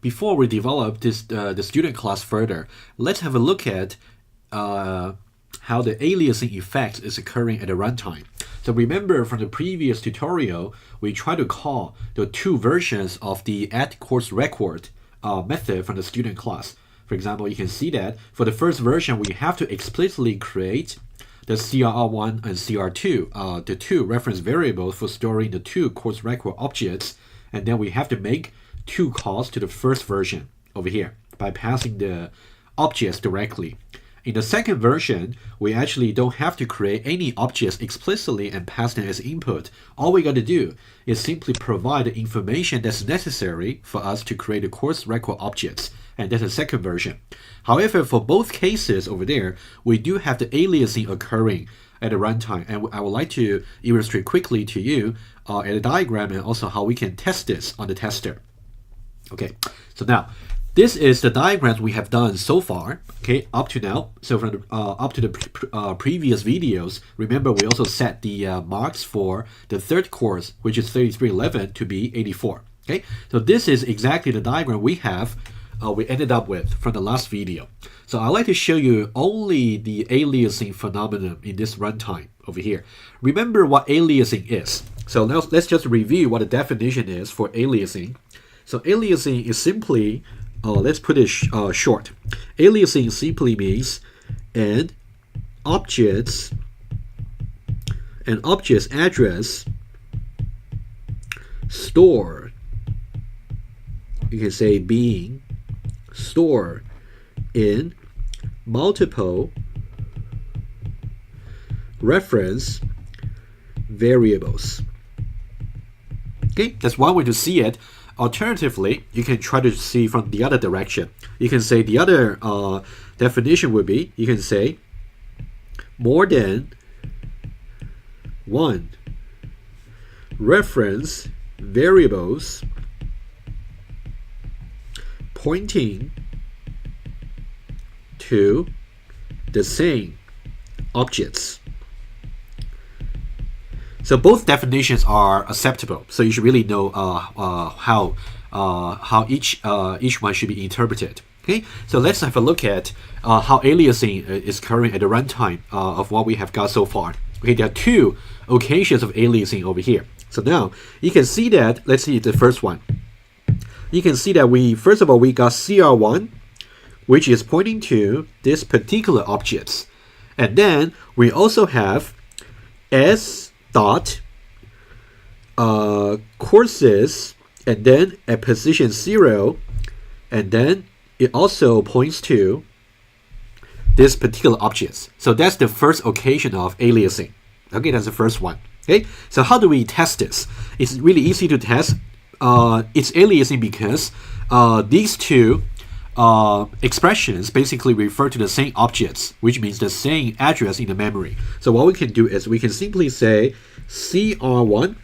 before we develop this the student class further, let's have a look at how the aliasing effect is occurring at the runtime. So remember from the previous tutorial, we tried to call the two versions of the @CourseRecord method from the student class. For example, you can see that for the first version, we have to explicitly create the CR1 and CR2, the two reference variables for storing the two course record objects, and then we have to make two calls to the first version over here by passing the objects directly. In the second version, we actually don't have to create any objects explicitly and pass them as input. All we got to do is simply provide the information that's necessary for us to create the course record objects, and that's the second version. However, for both cases over there, we do have the aliasing occurring at the runtime, and I would like to illustrate quickly to you at a diagram and also how we can test this on the tester. Okay, so now this is the diagrams we have done so far, okay, up to now. So from the, up to the previous videos, remember we also set the marks for the third course, which is 3311, to be 84. Okay, so this is exactly the diagram we have, we ended up with from the last video. So I'd like to show you only the aliasing phenomenon in this runtime over here. Remember what aliasing is. So now let's just review what the definition is for aliasing. So aliasing is simply, let's put it short. Aliasing simply means an object's address stored, you can say being stored in multiple reference variables. Okay, that's one way to see it. Alternatively, you can try to see from the other direction. You can say the other definition would be, you can say more than one reference variables pointing to the same objects. So both definitions are acceptable. So you should really know how each one should be interpreted. Okay, so let's have a look at how aliasing is occurring at the runtime of what we have got so far. Okay, there are two occasions of aliasing over here. So now you can see that. Let's see the first one. You can see that first of all we got CR1, which is pointing to this particular objects, and then we also have S dot courses, and then at position 0, and then it also points to this particular objects. So that's the first occasion of aliasing. Okay, that's the first one. Okay, so how do we test this? It's really easy to test. It's aliasing because these two expressions basically refer to the same objects, which means the same address in the memory. So what we can do is we can simply say CR1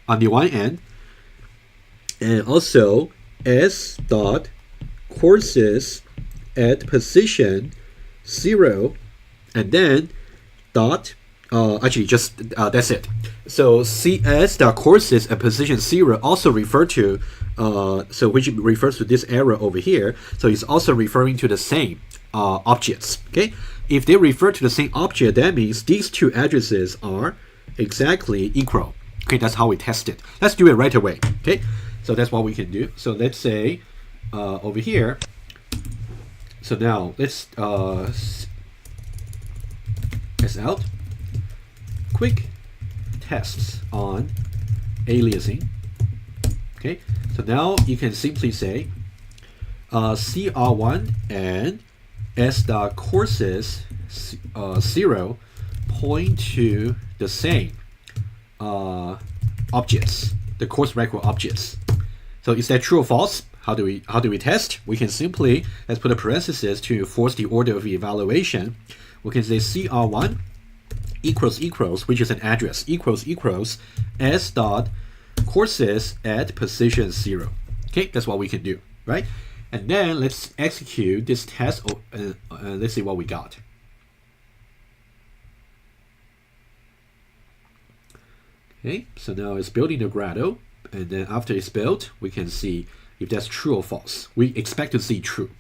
on the one end, and also S dot courses at position 0, and then dot actually just that's it. So CS dot courses at position 0 also refer to so which refers to this arrow over here. So it's also referring to the same objects. Okay, if they refer to the same object, that means these two addresses are exactly equal. Okay, that's how we test it. Let's do it right away. Okay, so that's what we can do. So let's say over here. So now let's test out quick tests on aliasing. Okay, so now you can simply say CR1 and S dot courses 0 point to the same objects, the course record objects. So is that true or false? How do we test? We can simply, let's put a parenthesis to force the order of evaluation. We can say CR1 equals, which is an address, equals S dot courses at position 0. Okay, that's what we can do, right? And then let's execute this test. Let's see what we got. Okay, so now it's building the Grotto, and then after it's built, we can see if that's true or false. We expect to see true.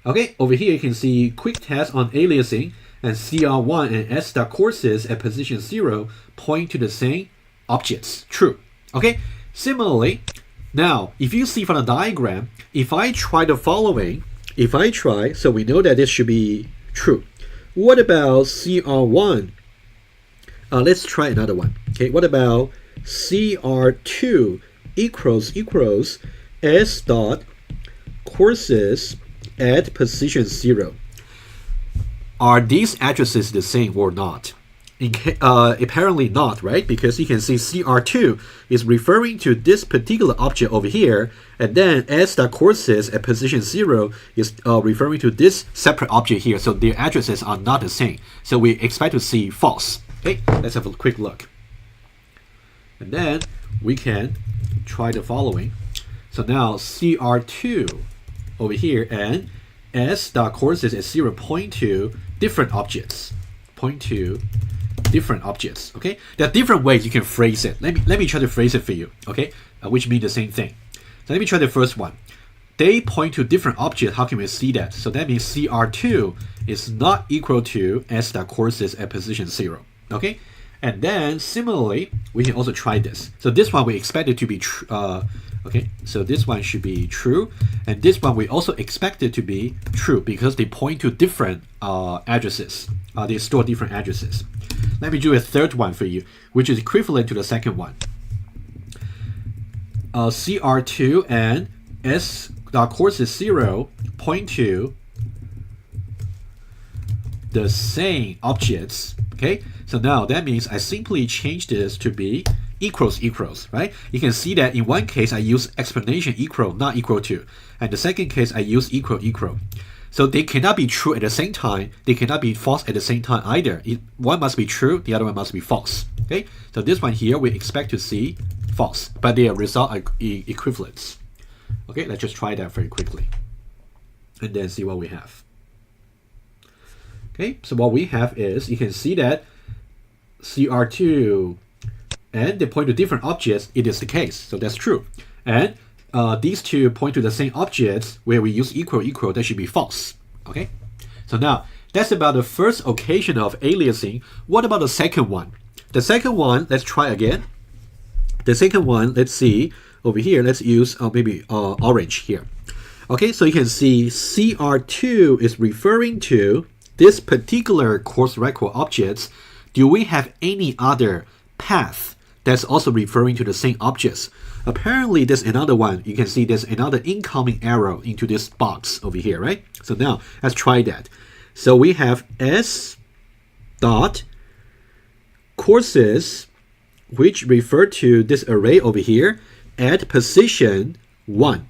Okay, over here you can see quick test on aliasing, and CR1 and S.courses at position 0 point to the same objects. True. Okay, similarly, now if you see from the diagram, if I try the following, so we know that this should be true. What about CR1? Let's try another one. Okay, what about CR2 equals S dot courses at position 0? Are these addresses the same or not? Apparently not, right? Because you can see CR2 is referring to this particular object over here, and then S.courses at position 0 is referring to this separate object here. So their addresses are not the same. So we expect to see false. Okay, let's have a quick look. And then we can try the following. So now CR2 over here and S.courses at 0 point to different objects. Okay, there are different ways you can phrase it. Let me try to phrase it for you. Okay, which mean the same thing. So let me try the first one. They point to different objects. How can we see that? So that means CR2 is not equal to S.courses at position 0. Okay, and then similarly we can also try this. So this one we expect it to be true. Okay, so this one should be true, and this one we also expect it to be true because they point to different addresses. They store different addresses. Let me do a third one for you, which is equivalent to the second one. CR2 and S.courses 0 point to the same objects. Okay, so now that means I simply change this to be equals, right? You can see that in one case I use explanation equal, not equal to, and the second case I use equal. So they cannot be true at the same time. They cannot be false at the same time either. One must be true, the other one must be false. Okay, so this one here we expect to see false, but their result are equivalents. Okay, let's just try that very quickly, and then see what we have. Okay, so what we have is, you can see that CR2 and they point to different objects. It is the case, so that's true. And these two point to the same objects where we use equal, that should be false. Okay, so now that's about the first occasion of aliasing. What about the second one? The second one, let's try again. The second one, let's see over here. Let's use maybe orange here. Okay, so you can see CR2 is referring to this particular course record objects. Do we have any other path that's also referring to the same objects? Apparently there's another one. You can see there's another incoming arrow into this box over here, right? So now let's try that. So we have S dot courses, which refer to this array over here at position 1.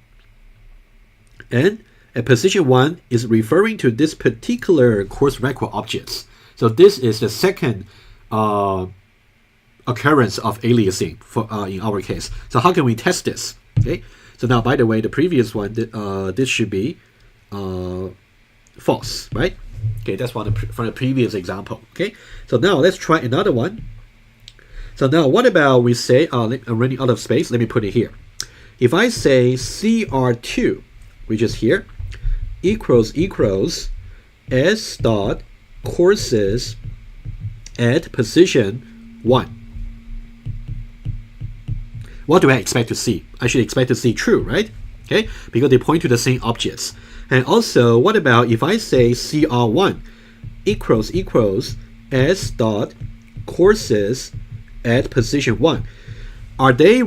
And at position 1 is referring to this particular course record objects. So this is the second occurrence of aliasing for in our case. So how can we test this? Okay. So now, by the way, the previous one, this should be false, right? Okay, that's from the previous example. Okay. So now let's try another one. So now, what about we say, I'm running out of space. Let me put it here. If I say CR2, which is here, equals S dot courses at position 1. What do I expect to see? I should expect to see true, right? Okay, because they point to the same objects. And also, what about if I say CR1 equals S dot courses at position 1? Are they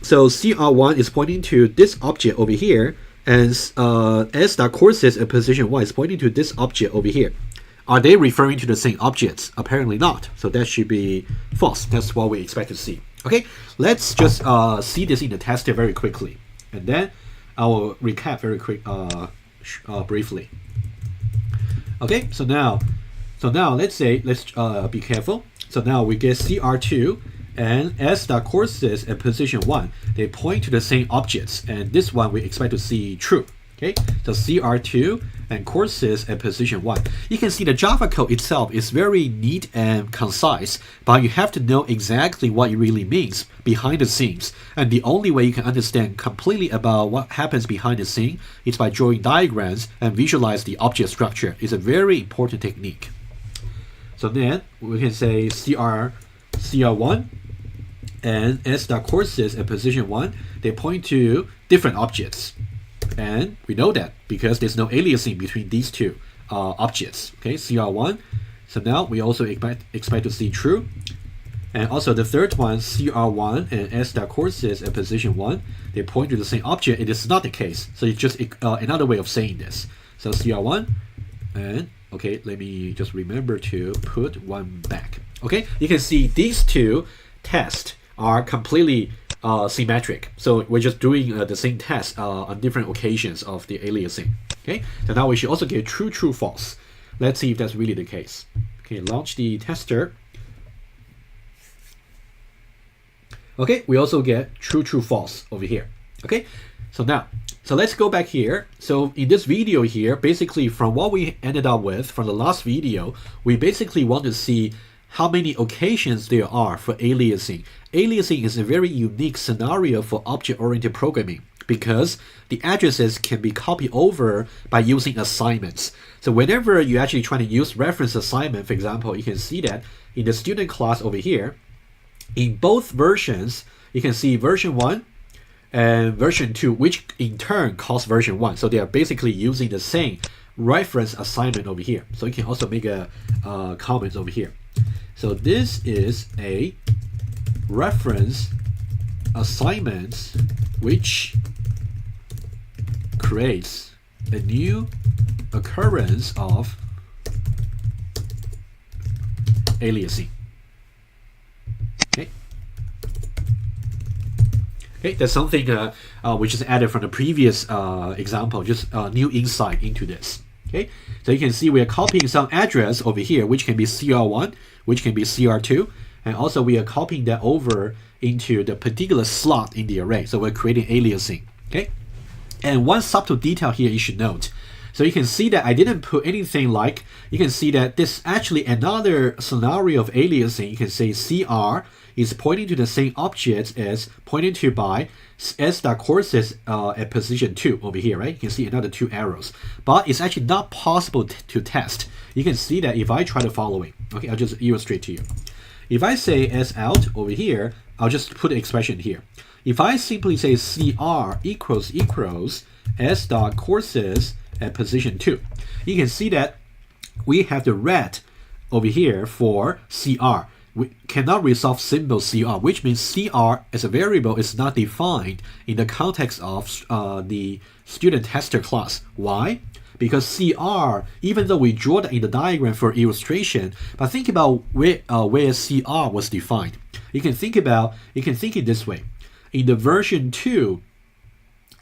so CR1 is pointing to this object over here, and S dot courses at position 1 is pointing to this object over here. Are they referring to the same objects? Apparently not. So that should be false. That's what we expect to see. Okay, let's just see this in the test very quickly, and then I will recap very briefly. Okay, so now let's be careful. So now we get CR2 and S dot courses at position 1. They point to the same objects, and this one we expect to see true. Okay, so CR2 and courses at position 1. You can see the Java code itself is very neat and concise, but you have to know exactly what it really means behind the scenes. And the only way you can understand completely about what happens behind the scene is by drawing diagrams and visualize the object structure. It's a very important technique. So then we can say CR1 and S.courses at position 1, they point to different objects. And we know that because there's no aliasing between these two objects. Okay, CR1. So now we also expect to see true. And also the third one, CR1 and S.courses at position 1, they point to the same object. It is not the case. So it's just another way of saying this. So CR1 and, okay, let me just remember to put one back. Okay, you can see these two tests are completely symmetric. So we're just doing the same test on different occasions of the aliasing. Okay, so now we should also get true, true, false. Let's see if that's really the case. Okay, launch the tester. Okay, we also get true, true, false over here. Okay, so now, so let's go back here. So in this video here, basically from what we ended up with from the last video, we basically want to see how many occasions there are for aliasing. Aliasing is a very unique scenario for object-oriented programming because the addresses can be copied over by using assignments. So whenever you actually try to use reference assignment, for example, you can see that in the student class over here, in both versions, you can see version 1 and version 2, which in turn calls version 1. So they are basically using the same reference assignment over here. So you can also make a comment over here. So this is a reference assignment which creates a new occurrence of aliasing. Okay. Okay, that's something which is added from the previous example, just new insight into this. Okay, so you can see we are copying some address over here, which can be CR1, which can be CR2, and also we are copying that over into the particular slot in the array. So we're creating aliasing. Okay, and one subtle detail here you should note. So you can see that I didn't put anything like, you can see that this actually another scenario of aliasing. You can say CR is pointing to the same object as pointed to by S.courses at position 2 over here, right? You can see another 2 arrows. But it's actually not possible to test. You can see that if I try to follow it. Okay, I'll just illustrate to you. If I say S out over here, I'll just put the expression here. If I simply say CR equals S.courses at position 2, you can see that we have the red over here for CR. We cannot resolve symbol CR, which means CR as a variable is not defined in the context of the student tester class. Why? Because CR, even though we draw that in the diagram for illustration, but think about where CR was defined. You can think it this way. In the version 2,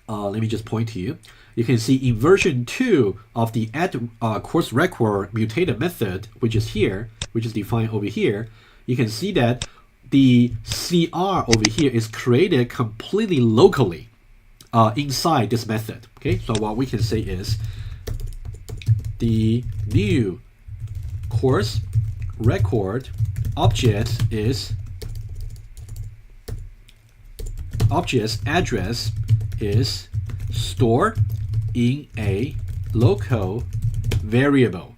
let me just point to you. You can see in version 2 of the add CourseRecord mutated method, which is here, which is defined over here, you can see that the CR over here is created completely locally inside this method. Okay, so what we can say is the new CourseRecord object is object's address is stored in a local variable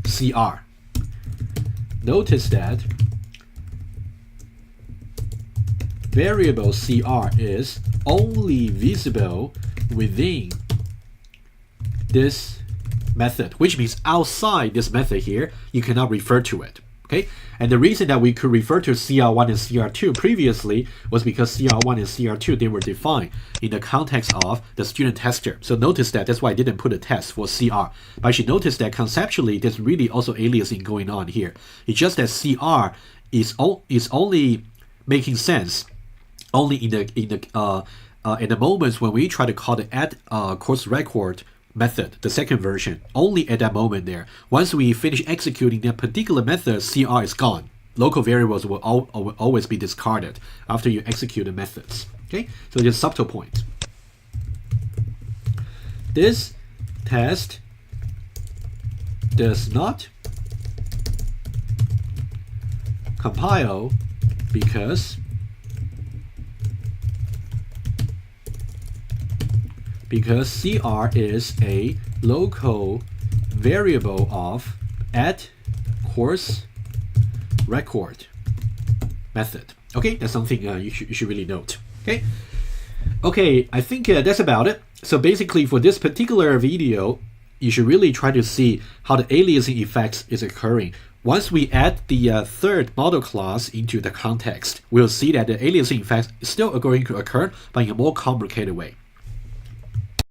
CR. Notice that variable CR is only visible within this method, which means outside this method here, you cannot refer to it. Okay, and the reason that we could refer to CR1 and CR2 previously was because CR1 and CR2, they were defined in the context of the student tester. So notice that, that's why I didn't put a test for CR. But you should notice that conceptually, there's really also aliasing going on here. It's just that CR is only making sense only in the moments when we try to call the add CourseRecord method, the second version, only at that moment there. Once we finish executing that particular method, CR is gone. Local variables will always be discarded after you execute the methods. Okay, so just subtle point. This test does not compile because CR is a local variable of at CourseRecord method. Okay, that's something you should really note. Okay, I think that's about it. So basically, for this particular video, you should really try to see how the aliasing effect is occurring. Once we add the third model class into the context, we'll see that the aliasing effect is still going to occur, but in a more complicated way.